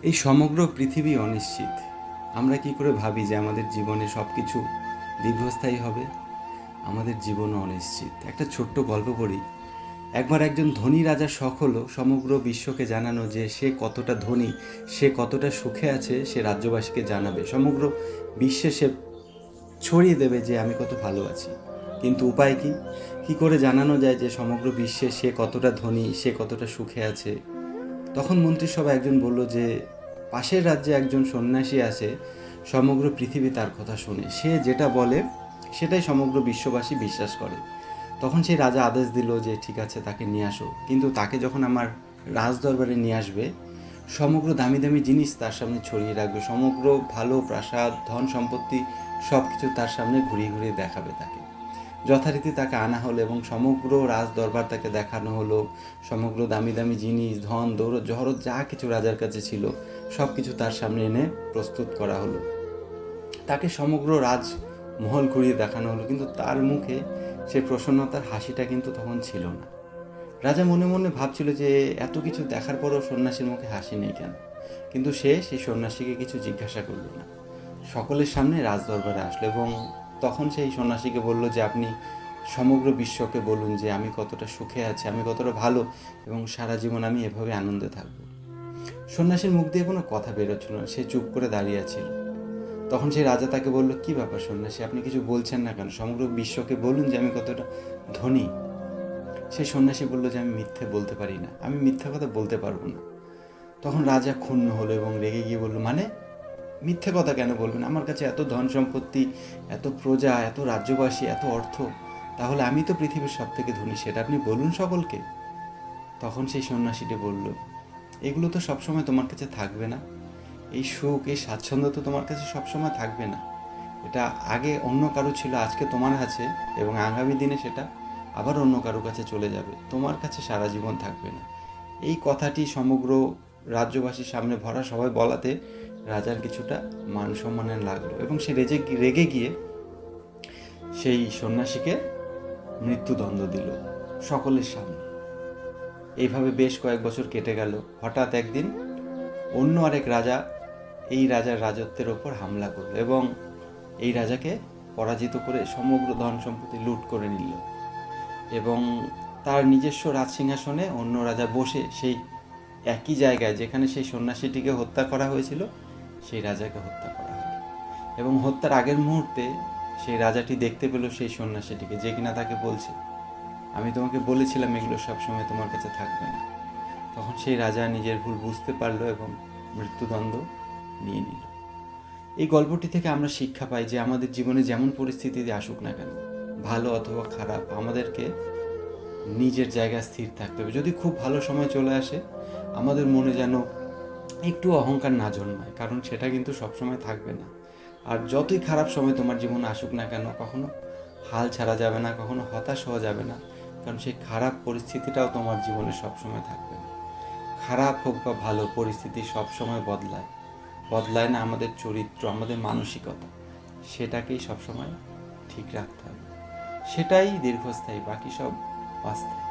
এই সমগ্র পৃথিবী অনিশ্চিত। আমরা কি করে ভাবি যে আমাদের জীবনে সব কিছু দীর্ঘস্থায়ী হবে? আমাদের জীবনও অনিশ্চিত। একটা ছোট্ট গল্প পড়ি। একবার একজন ধনী রাজার শখ হলো সমগ্র বিশ্বকে জানানো যে সে কতটা ধনী, সে কতটা সুখে আছে, সে রাজ্যবাসীকে জানাবে। সমগ্র বিশ্বে সে ছড়িয়ে দেবে যে আমি কত ভালো আছি। কিন্তু উপায় কি? কি করে জানানো যায় যে সমগ্র বিশ্বে সে কতটা ধনী, সে কতটা সুখে আছে? তখন মন্ত্রিসভা একজন বলল যে পাশের রাজ্যে একজন সন্ন্যাসী আছে, সমগ্র পৃথিবী তার কথা শুনে, সে যেটা বলে সেটাই সমগ্র বিশ্ববাসী বিশ্বাস করে। তখন সেই রাজা আদেশ দিল যে ঠিক আছে, তাকে নিয়ে আসো, কিন্তু তাকে যখন আমার রাজদরবারে নিয়ে আসবে, সমগ্র দামি দামি জিনিস তার সামনে ছড়িয়ে রাখবে, সমগ্র ভালো প্রাসাদ, ধন সম্পত্তি সব কিছু তার সামনে ঘুরিয়ে ঘুরিয়ে দেখাবে তাকে। যথারীতি তাকে আনা হলো এবং সমগ্র রাজ দরবার তাকে দেখানো হলো। সমগ্র দামি দামি জিনিস, ধন দৌলত জহরত যা কিছু রাজার কাছে ছিল সব কিছু তার সামনে এনে প্রস্তুত করা হলো। তাকে সমগ্র রাজমহল ঘুরিয়ে দেখানো হলো, কিন্তু তার মুখে সেই প্রসন্নতার হাসিটা কিন্তু তখন ছিল না। রাজা মনে মনে ভাবছিল যে এত কিছু দেখার পরও সন্ন্যাসীর মুখে হাসি নেই কেন। কিন্তু সে সেই সন্ন্যাসীকে কিছু জিজ্ঞাসা করল না। সকলের সামনে রাজদরবারে আসলো এবং তখন সেই সন্ন্যাসীকে বলল যে আপনি সমগ্র বিশ্বকে বলুন যে আমি কতটা সুখে আছি, আমি কতটা ভালো, এবং সারা জীবন আমি এভাবে আনন্দে থাকবো। সন্ন্যাসীর মুখ দিয়ে কোনো কথা বেরোচ্ছিল না, সে চুপ করে দাঁড়িয়ে ছিল। তখন সেই রাজা তাকে বলল, কি ব্যাপার সন্ন্যাসী, আপনি কিছু বলছেন না কেন? সমগ্র বিশ্বকে বলুন যে আমি কতটা ধনী। সেই সন্ন্যাসী বলল যে আমি মিথ্যে বলতে পারি না, আমি মিথ্যা কথা বলতে পারবো না। তখন রাজা ক্ষুণ্ণ হলো এবং রেগে গিয়ে বলল, মানে মিথ্যে কথা কেন বলবেন? আমার কাছে এত ধন সম্পত্তি, এত প্রজা, এত রাজ্যবাসী, এত অর্থ, তাহলে আমি তো পৃথিবীর সব থেকে ধনী, সেটা আপনি বলুন সকলকে। তখন সেই সন্ন্যাসীটি বলল, এগুলো তো সবসময় তোমার কাছে থাকবে না, এই সুখ, এই স্বাচ্ছন্দ্য তো তোমার কাছে সবসময় থাকবে না। এটা আগে অন্য কারো ছিল, আজকে তোমার কাছে, এবং আগামী দিনে সেটা আবার অন্য কারো কাছে চলে যাবে, তোমার কাছে সারা জীবন থাকবে না। এই কথাটি সমগ্র রাজ্যবাসীর সামনে ভরা সবাই বলাতে রাজার কিছুটা মান সম্মানের লাগলো এবং সে রেগে গিয়ে সেই সন্ন্যাসীকে মৃত্যুদণ্ড দিল সকলের সামনে। এইভাবে বেশ কয়েক বছর কেটে গেল। হঠাৎ একদিন অন্য আরেক রাজা এই রাজার রাজত্বের ওপর হামলা করল এবং এই রাজাকে পরাজিত করে সমগ্র ধন সম্পত্তি লুট করে নিল এবং তার নিজস্ব রাজসিংহাসনে অন্য রাজা বসে সেই একই জায়গায় যেখানে সেই সন্ন্যাসীটিকে হত্যা করা হয়েছিল সেই রাজাকে হত্যা করা হলো। এবং হত্যার আগের মুহূর্তে সেই রাজাটি দেখতে পেল সেই সন্ন্যাসীটিকে, যে কিনা তাকে বলছে, আমি তোমাকে বলেছিলাম এগুলো সবসময় তোমার কাছে থাকবে না। তখন সেই রাজা নিজের ভুল বুঝতে পারলো এবং মৃত্যুদণ্ড নিয়ে নিল। এই গল্পটি থেকে আমরা শিক্ষা পাই যে আমাদের জীবনে যেমন পরিস্থিতিতে আসুক না কেন, ভালো অথবা খারাপ, আমাদেরকে নিজের জায়গায় স্থির থাকতে হবে। যদি খুব ভালো সময় চলে আসে, আমাদের মনে যেন একটু অহংকার না জন্মায়, কারণ সেটা কিন্তু সবসময় থাকবে না। আর যতই খারাপ সময় তোমার জীবনে আসুক না কেন, কখনো হাল ছাড়া যাবে না, কখনো হতাশ হওয়া যাবে না, কারণ সেই খারাপ পরিস্থিতিটাও তোমার জীবনে সবসময় থাকবে না। খারাপ হোক বা ভালো, পরিস্থিতি সবসময় বদলায়। বদলায় না আমাদের চরিত্র, আমাদের মানসিকতা, সেটাকেই সবসময় ঠিক রাখতে হবে। সেটাই দীর্ঘস্থায়ী, বাকি সব অস্থায়ী।